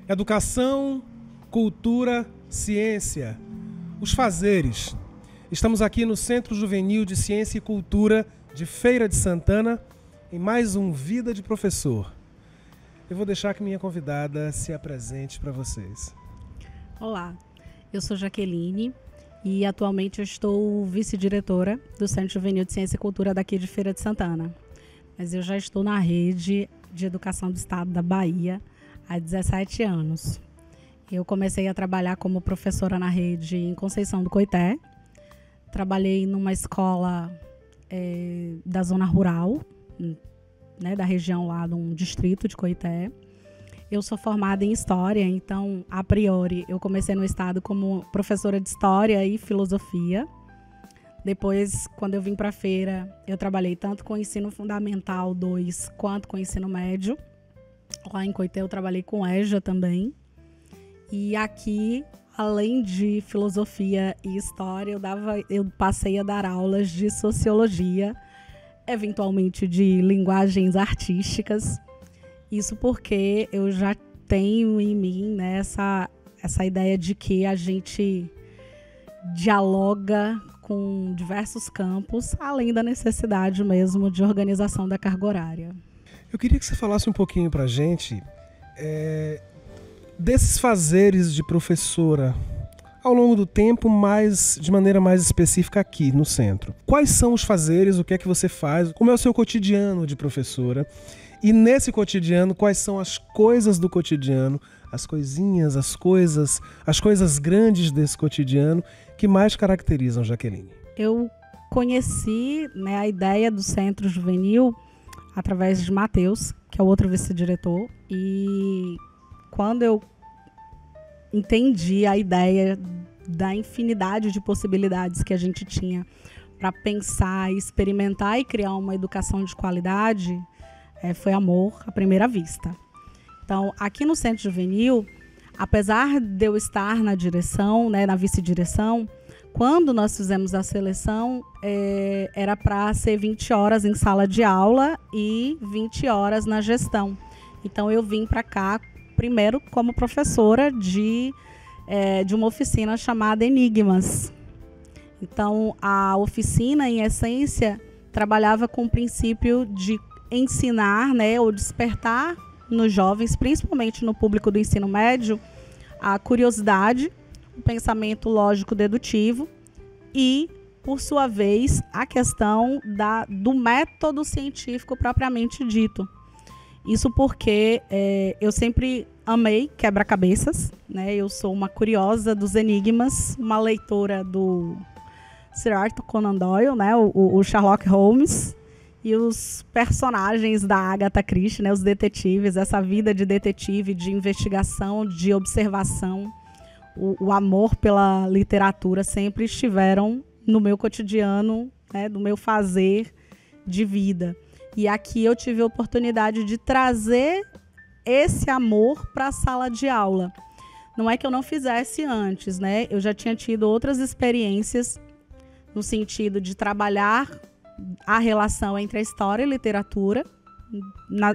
Educação, cultura, ciência. Os fazeres. Estamos aqui no Centro Juvenil de Ciência e Cultura de Feira de Santana, em mais um Vida de Professor. Eu vou deixar que minha convidada se apresente para vocês. Olá, eu sou Jaqueline e atualmente eu estou vice-diretora do Centro Juvenil de Ciência e Cultura daqui de Feira de Santana. Mas eu já estou na rede de educação do estado da Bahia há 17 anos. Eu comecei a trabalhar como professora na rede em Conceição do Coité. Trabalhei numa escola da zona rural, né, da região lá de um distrito de Coité. Eu sou formada em História, então, a priori, eu comecei no estado como professora de História e Filosofia. Depois, quando eu vim para a feira, eu trabalhei tanto com o ensino fundamental 2 quanto com o ensino médio. Lá em Coité eu trabalhei com EJA também. E aqui, além de filosofia e história, eu passei a dar aulas de sociologia, eventualmente de linguagens artísticas. Isso porque eu já tenho em mim, né, essa ideia de que a gente dialoga com diversos campos, além da necessidade mesmo de organização da carga horária. Eu queria que você falasse um pouquinho para a gente desses fazeres de professora ao longo do tempo, mas de maneira mais específica aqui no centro. Quais são os fazeres, o que é que você faz, como é o seu cotidiano de professora? E nesse cotidiano, quais são as coisas do cotidiano, as coisinhas, as coisas grandes desse cotidiano que mais caracterizam Jaqueline? Eu conheci, né, a ideia do Centro Juvenil através de Matheus, que é o outro vice-diretor, e quando eu entendi a ideia da infinidade de possibilidades que a gente tinha para pensar, experimentar e criar uma educação de qualidade, foi amor à primeira vista. Então, aqui no Centro Juvenil, apesar de eu estar na direção, né, na vice-direção, quando nós fizemos a seleção, era para ser 20 horas em sala de aula e 20 horas na gestão. Então, eu vim para cá, primeiro, como professora de uma oficina chamada Enigmas. Então, a oficina, em essência, trabalhava com o princípio de ensinar, né, ou despertar nos jovens, principalmente no público do ensino médio, a curiosidade, o pensamento lógico-dedutivo e, por sua vez, a questão do método científico propriamente dito. Isso porque eu sempre amei quebra-cabeças, né? Eu sou uma curiosa dos enigmas, uma leitora do Sir Arthur Conan Doyle, né? o Sherlock Holmes, e os personagens da Agatha Christie, né? Os detetives, essa vida de detetive, de investigação, de observação. O amor pela literatura sempre estiveram no meu cotidiano, né? Do meu fazer de vida. E aqui eu tive a oportunidade de trazer esse amor para a sala de aula. Não é que eu não fizesse antes, né? Eu já tinha tido outras experiências no sentido de trabalhar a relação entre a história e a literatura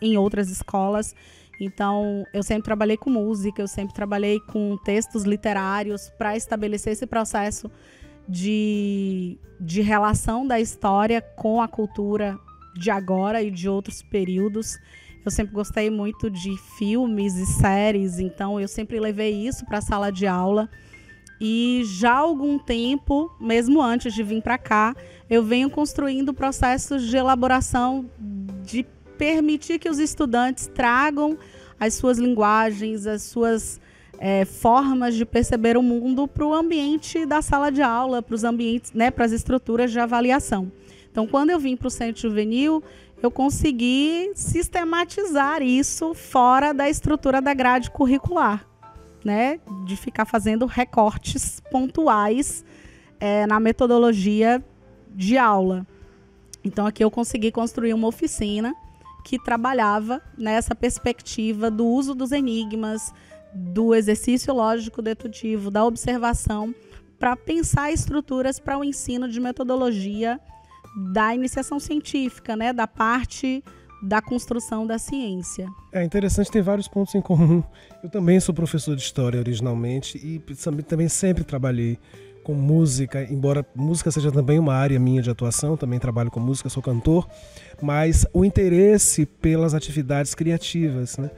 em outras escolas. Então, eu sempre trabalhei com música, eu sempre trabalhei com textos literários para estabelecer esse processo de relação da história com a cultura de agora e de outros períodos. Eu sempre gostei muito de filmes e séries, então eu sempre levei isso para a sala de aula. E já há algum tempo, mesmo antes de vir para cá, eu venho construindo processos de elaboração, de permitir que os estudantes tragam as suas linguagens, as suas formas de perceber o mundo para o ambiente da sala de aula, para os ambientes, né, para as estruturas de avaliação. Então, quando eu vim para o Centro Juvenil, eu consegui sistematizar isso fora da estrutura da grade curricular, né, de ficar fazendo recortes pontuais na metodologia de aula. Então, aqui eu consegui construir uma oficina que trabalhava nessa perspectiva do uso dos enigmas, do exercício lógico-dedutivo, da observação, para pensar estruturas para o ensino de metodologia da iniciação científica, né, da parte da construção da ciência. É interessante, tem vários pontos em comum. Eu também sou professor de história originalmente e também sempre trabalhei com música, embora música seja também uma área minha de atuação, também trabalho com música, sou cantor, mas o interesse pelas atividades criativas, né?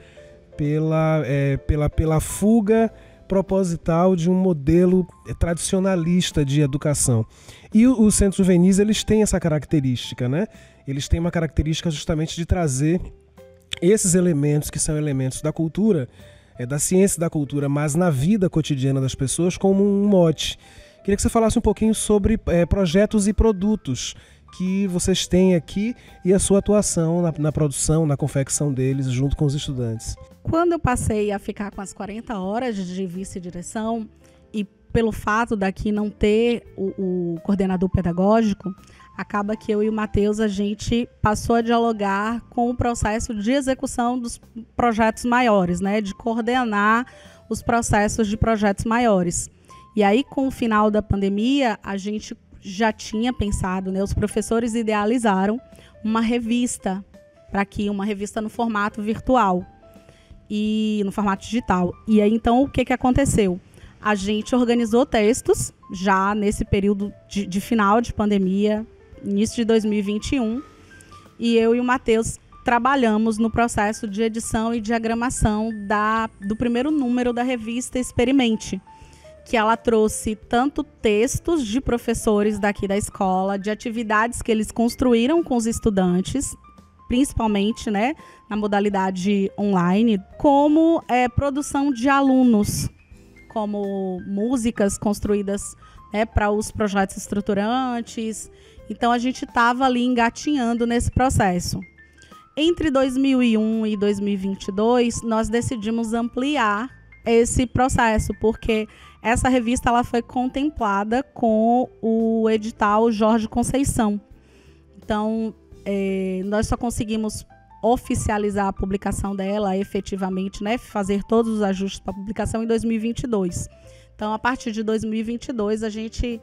Pela fuga proposital de um modelo tradicionalista de educação. E os centros juvenis, eles têm essa característica, né? Eles têm uma característica justamente de trazer esses elementos que são elementos da cultura, da ciência da cultura, mas na vida cotidiana das pessoas como um mote. Queria que você falasse um pouquinho sobre projetos e produtos que vocês têm aqui e a sua atuação na produção, na confecção deles, junto com os estudantes. Quando eu passei a ficar com as 40 horas de vice-direção, e pelo fato daqui não ter o coordenador pedagógico, acaba que eu e o Matheus, a gente passou a dialogar com o processo de execução dos projetos maiores, né? De coordenar os processos de projetos maiores. E aí, com o final da pandemia, a gente já tinha pensado, né? Os professores idealizaram uma revista para aqui, uma revista no formato virtual e no formato digital. E aí, então, o que aconteceu? A gente organizou textos já nesse período de final de pandemia, início de 2021, e eu e o Matheus trabalhamos no processo de edição e diagramação do primeiro número da revista Experimente, que ela trouxe tanto textos de professores daqui da escola, de atividades que eles construíram com os estudantes, principalmente, né, na modalidade online, como produção de alunos, como músicas construídas, né, para os projetos estruturantes. Então, a gente estava ali engatinhando nesse processo. Entre 2001 e 2022, nós decidimos ampliar esse processo, porque essa revista ela foi contemplada com o edital Jorge Conceição. Então, nós só conseguimos oficializar a publicação dela efetivamente, né, fazer todos os ajustes para a publicação em 2022. Então, a partir de 2022, a gente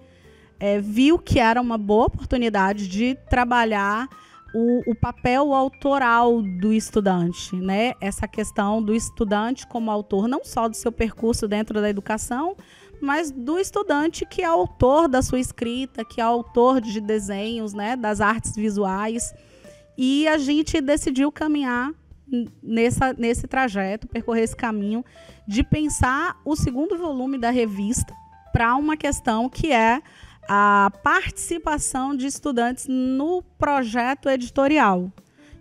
viu que era uma boa oportunidade de trabalhar o papel autoral do estudante, né? Essa questão do estudante como autor, não só do seu percurso dentro da educação, mas do estudante que é autor da sua escrita, que é autor de desenhos, né? Das artes visuais. E a gente decidiu caminhar nesse trajeto, percorrer esse caminho de pensar o segundo volume da revista para uma questão que é a participação de estudantes no projeto editorial.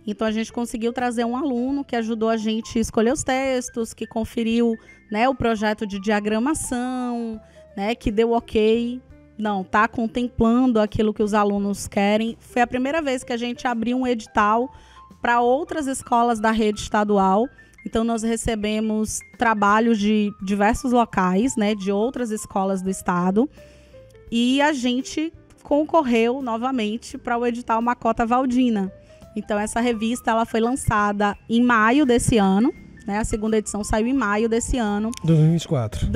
Então, a gente conseguiu trazer um aluno que ajudou a gente a escolher os textos, que conferiu, né, o projeto de diagramação, né, que deu ok. Não, está contemplando aquilo que os alunos querem. Foi a primeira vez que a gente abriu um edital para outras escolas da rede estadual. Então, nós recebemos trabalhos de diversos locais, né, de outras escolas do estado. E a gente concorreu novamente para o edital Macota Valdina. Então, essa revista ela foi lançada em maio desse ano, né? A segunda edição saiu em maio desse ano. 2024.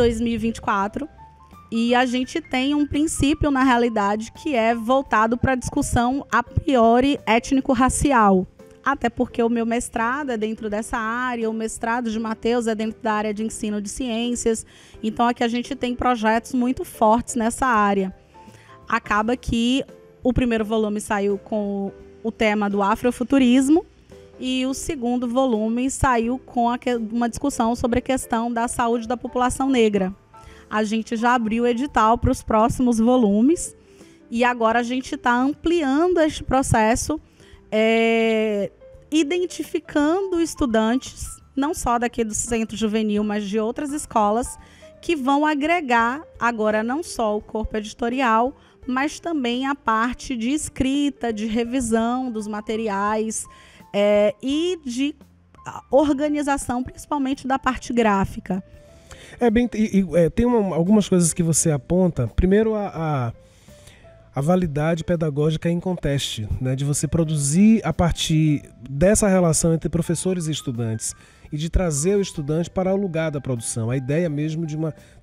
E a gente tem um princípio, na realidade, que é voltado para a discussão a priori étnico-racial. Até porque o meu mestrado é dentro dessa área, o mestrado de Matheus é dentro da área de ensino de ciências. Então, aqui a gente tem projetos muito fortes nessa área. Acaba que o primeiro volume saiu com o tema do afrofuturismo e o segundo volume saiu com uma discussão sobre a questão da saúde da população negra. A gente já abriu o edital para os próximos volumes e agora a gente está ampliando este processo, identificando estudantes, não só daqui do Centro Juvenil, mas de outras escolas, que vão agregar agora não só o corpo editorial, mas também a parte de escrita, de revisão dos materiais e de organização, principalmente da parte gráfica. Tem algumas coisas que você aponta. Primeiro, a validade pedagógica em conteste, né? De você produzir a partir dessa relação entre professores e estudantes e de trazer o estudante para o lugar da produção. A ideia mesmo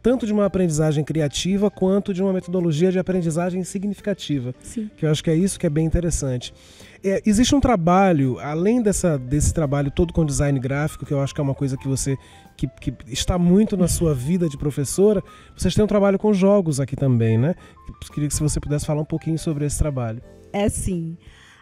tanto de uma aprendizagem criativa quanto de uma metodologia de aprendizagem significativa. Sim. Que eu acho que é isso que é bem interessante. Existe um trabalho, além desse trabalho todo com design gráfico, que eu acho que é uma coisa que você que está muito na sua vida de professora, vocês têm um trabalho com jogos aqui também, né? Queria que se você pudesse falar um pouquinho sobre esse trabalho. Sim.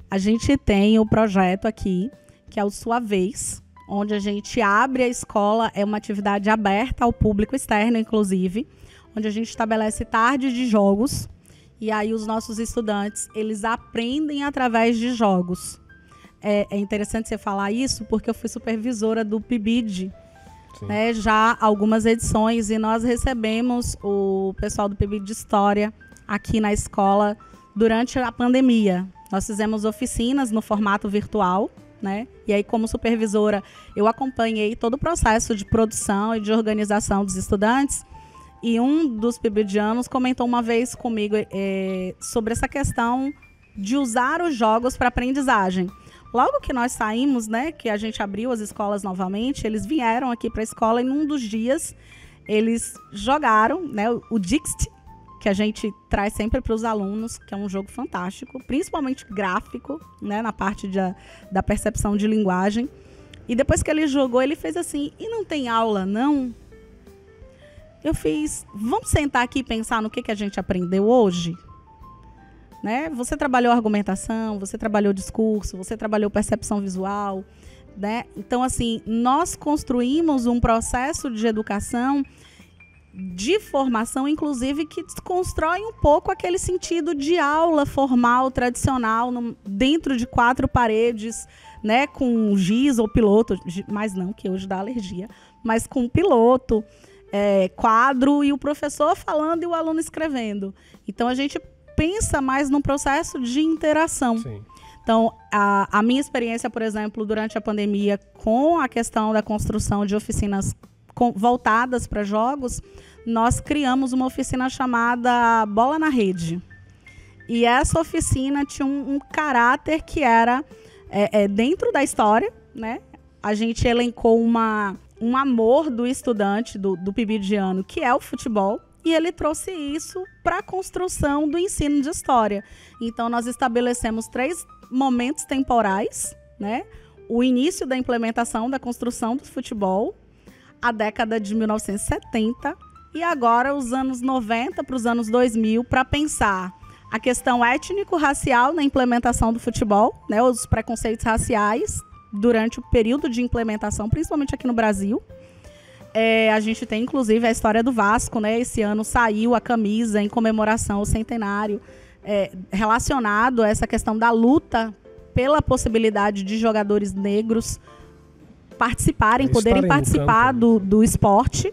A gente tem o projeto aqui, que é o Sua Vez, onde a gente abre a escola, é uma atividade aberta ao público externo, inclusive, onde a gente estabelece tarde de jogos, e aí os nossos estudantes, eles aprendem através de jogos. É interessante você falar isso, porque eu fui supervisora do PIBID, né, já algumas edições, e nós recebemos o pessoal do PIBID de História aqui na escola durante a pandemia. Nós fizemos oficinas no formato virtual, né? E aí, como supervisora, eu acompanhei todo o processo de produção e de organização dos estudantes. E um dos pibidianos comentou uma vez comigo sobre essa questão de usar os jogos para aprendizagem. Logo que nós saímos, né, que a gente abriu as escolas novamente, eles vieram aqui para a escola e num dos dias eles jogaram, né, o Dixit, que a gente traz sempre para os alunos, que é um jogo fantástico, principalmente gráfico, né, na parte da percepção de linguagem. E depois que ele jogou, ele fez assim, e não tem aula, não? Eu fiz, vamos sentar aqui e pensar no que a gente aprendeu hoje? Né? Você trabalhou argumentação, você trabalhou discurso, você trabalhou percepção visual, né? Então, assim, nós construímos um processo de educação, de formação, inclusive, que desconstrói um pouco aquele sentido de aula formal, tradicional, dentro de 4 paredes, né, com giz ou piloto, mas não, que hoje dá alergia, mas com piloto, quadro e o professor falando e o aluno escrevendo. Então, a gente pensa mais num processo de interação. Sim. Então, a minha experiência, por exemplo, durante a pandemia, com a questão da construção de oficinas voltadas para jogos, nós criamos uma oficina chamada Bola na Rede. E essa oficina tinha um caráter que era dentro da história, né? A gente elencou um amor do estudante, do pibidiano, que é o futebol, e ele trouxe isso para a construção do ensino de história. Então, nós estabelecemos 3 momentos temporais, né? O início da implementação da construção do futebol, a década de 1970 e agora os anos 90 para os anos 2000, para pensar a questão étnico-racial na implementação do futebol, né, os preconceitos raciais durante o período de implementação, principalmente aqui no Brasil. A gente tem, inclusive, a história do Vasco, né? Esse ano saiu a camisa em comemoração ao centenário, relacionado a essa questão da luta pela possibilidade de jogadores negros poderem participar do esporte.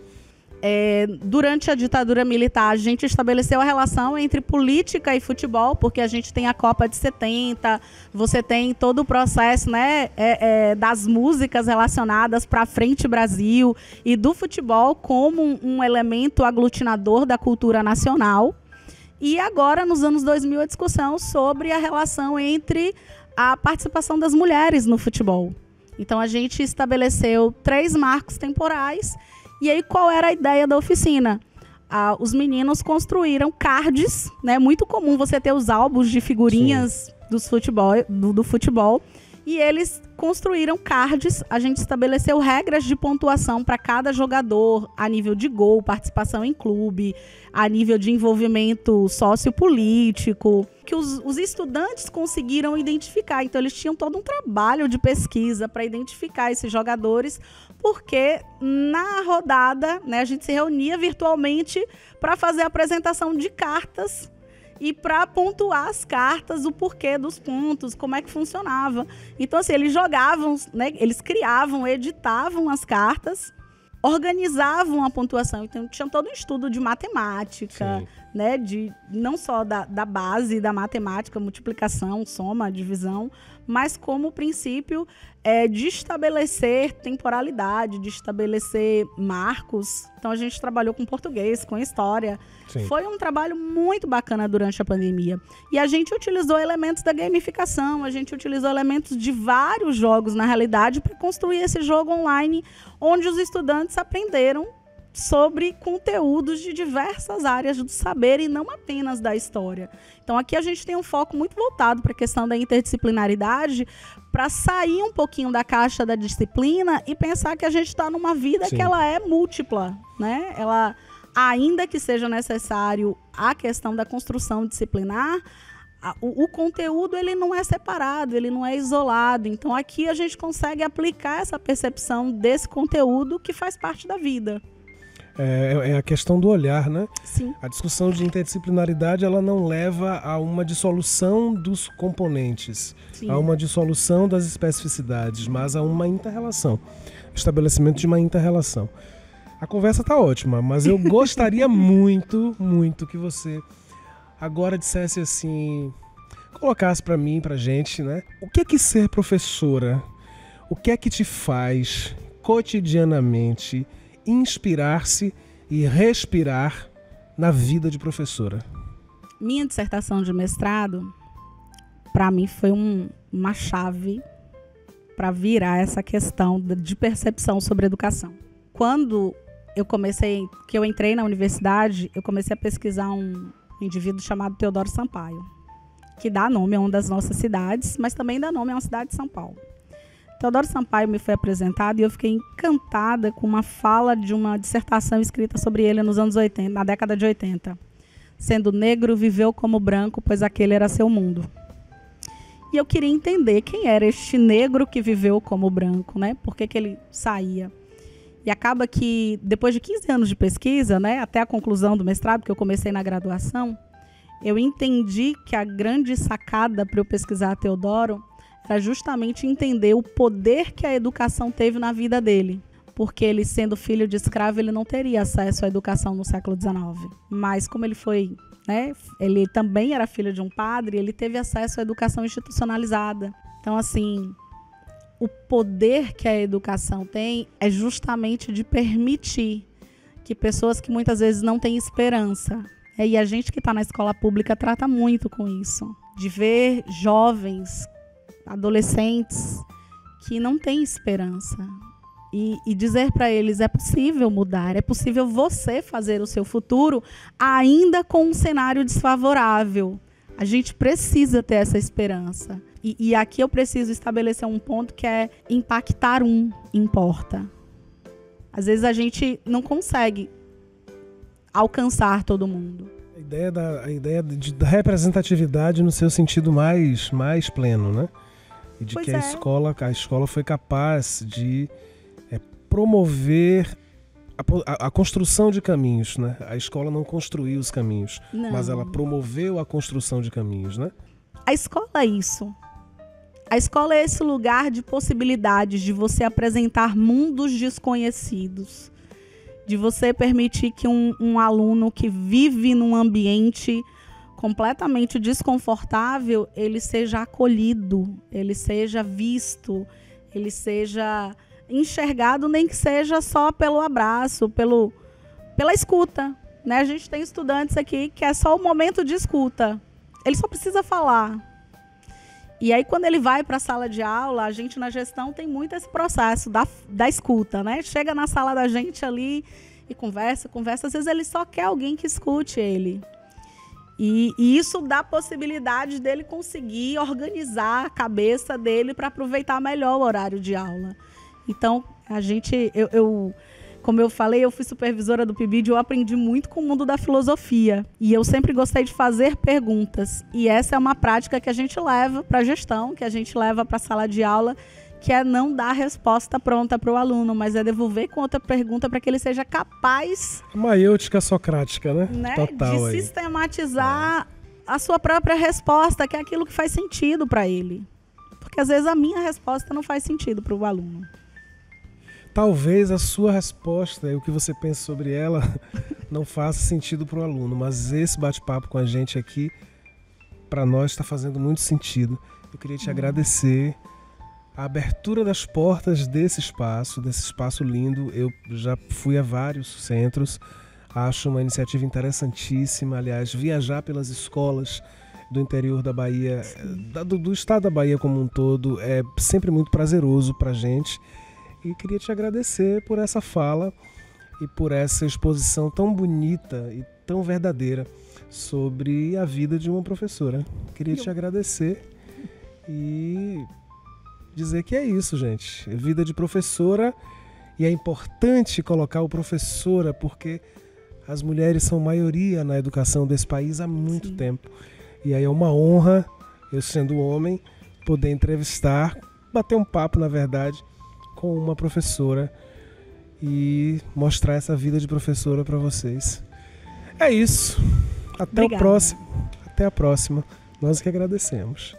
Durante a ditadura militar, a gente estabeleceu a relação entre política e futebol, porque a gente tem a Copa de 70, você tem todo o processo, né, das músicas relacionadas para a Frente Brasil e do futebol como um elemento aglutinador da cultura nacional. E agora, nos anos 2000, a discussão sobre a relação entre a participação das mulheres no futebol. Então, a gente estabeleceu 3 marcos temporais. E aí, qual era a ideia da oficina? Os meninos construíram cards, né? Muito comum você ter os álbuns de figurinhas do futebol. E eles construíram cards. A gente estabeleceu regras de pontuação para cada jogador, a nível de gol, participação em clube, a nível de envolvimento sociopolítico, que os estudantes conseguiram identificar. Então, eles tinham todo um trabalho de pesquisa para identificar esses jogadores, porque na rodada, né, a gente se reunia virtualmente para fazer a apresentação de cartas e para pontuar as cartas, o porquê dos pontos, como é que funcionava. Então, assim, eles jogavam, né, eles criavam, editavam as cartas, organizavam a pontuação. Então, tinha todo um estudo de matemática, né, não só da base da matemática, multiplicação, soma, divisão, mas como princípio de estabelecer temporalidade, de estabelecer marcos. Então, a gente trabalhou com português, com história. Sim. Foi um trabalho muito bacana durante a pandemia. E a gente utilizou elementos da gamificação, a gente utilizou elementos de vários jogos, na realidade, para construir esse jogo online, onde os estudantes aprenderam sobre conteúdos de diversas áreas do saber e não apenas da história. Então aqui a gente tem um foco muito voltado para a questão da interdisciplinaridade, para sair um pouquinho da caixa da disciplina e pensar que a gente está numa vida Sim. que ela é múltipla, né? Ela, ainda que seja necessário a questão da construção disciplinar, o conteúdo ele não é separado, ele não é isolado. Então aqui a gente consegue aplicar essa percepção desse conteúdo que faz parte da vida. É a questão do olhar, né? Sim. A discussão de interdisciplinaridade, ela não leva a uma dissolução dos componentes, Sim. a uma dissolução das especificidades, mas a uma inter-relação, estabelecimento de uma inter-relação. A conversa está ótima, mas eu gostaria muito, muito que você agora dissesse assim, colocasse para mim, pra gente, né? O que é que ser professora? O que é que te faz cotidianamente inspirar-se e respirar na vida de professora? Minha dissertação de mestrado, para mim, foi uma chave para virar essa questão de percepção sobre educação. Quando eu entrei na universidade, eu comecei a pesquisar um indivíduo chamado Teodoro Sampaio, que dá nome a uma das nossas cidades, mas também dá nome a uma cidade de São Paulo. Teodoro Sampaio me foi apresentado e eu fiquei encantada com uma fala de uma dissertação escrita sobre ele nos anos 80, na década de 80. Sendo negro, viveu como branco, pois aquele era seu mundo. E eu queria entender quem era este negro que viveu como branco, né? Por que ele saía? E acaba que, depois de 15 anos de pesquisa, né, até a conclusão do mestrado, que eu comecei na graduação, eu entendi que a grande sacada para eu pesquisar Teodoro era justamente entender o poder que a educação teve na vida dele. Porque ele, sendo filho de escravo, ele não teria acesso à educação no século XIX. Mas como ele foi, né, ele também era filho de um padre, ele teve acesso à educação institucionalizada. Então, assim, o poder que a educação tem é justamente de permitir que pessoas que muitas vezes não têm esperança, e a gente que está na escola pública trata muito com isso, de ver jovens, adolescentes que não têm esperança e dizer para eles, é possível mudar, é possível você fazer o seu futuro ainda com um cenário desfavorável. A gente precisa ter essa esperança. E aqui eu preciso estabelecer um ponto que é impactar importa. Às vezes a gente não consegue alcançar todo mundo. A ideia da representatividade no seu sentido mais pleno, né? E de que a escola foi capaz de promover a construção de caminhos, né? A escola não construiu os caminhos, mas ela promoveu a construção de caminhos, né? A escola é isso. A escola é esse lugar de possibilidades, de você apresentar mundos desconhecidos, de você permitir que um aluno que vive num ambiente completamente desconfortável, ele seja acolhido, ele seja visto, ele seja enxergado, nem que seja só pelo abraço, pela escuta, né? A gente tem estudantes aqui que é só o momento de escuta. Ele só precisa falar. E aí, quando ele vai para a sala de aula, a gente na gestão tem muito esse processo da escuta, né? Chega na sala da gente ali e conversa. Às vezes ele só quer alguém que escute ele. E isso dá a possibilidade dele conseguir organizar a cabeça dele para aproveitar melhor o horário de aula. Então, como eu falei, eu fui supervisora do PIBID e eu aprendi muito com o mundo da filosofia. E eu sempre gostei de fazer perguntas. E essa é uma prática que a gente leva para a gestão, que a gente leva para a sala de aula, que é não dar a resposta pronta para o aluno, mas é devolver com outra pergunta para que ele seja capaz... Maiêutica socrática, né? Total, de aí sistematizar a sua própria resposta, que é aquilo que faz sentido para ele. Porque às vezes a minha resposta não faz sentido para o aluno. Talvez a sua resposta e o que você pensa sobre ela não faça sentido para o aluno, mas esse bate-papo com a gente aqui, para nós, está fazendo muito sentido. Eu queria te agradecer a abertura das portas desse espaço lindo. Eu já fui a vários centros, acho uma iniciativa interessantíssima. Aliás, viajar pelas escolas do interior da Bahia, do estado da Bahia como um todo, é sempre muito prazeroso para a gente. E queria te agradecer por essa fala e por essa exposição tão bonita e tão verdadeira sobre a vida de uma professora. Queria te agradecer e dizer que é isso, gente. Vida de professora, e é importante colocar o professora porque as mulheres são maioria na educação desse país há muito tempo. E aí é uma honra, eu sendo homem, poder entrevistar, bater um papo, na verdade, com uma professora e mostrar essa vida de professora para vocês. É isso. Até a próxima. Nós que agradecemos.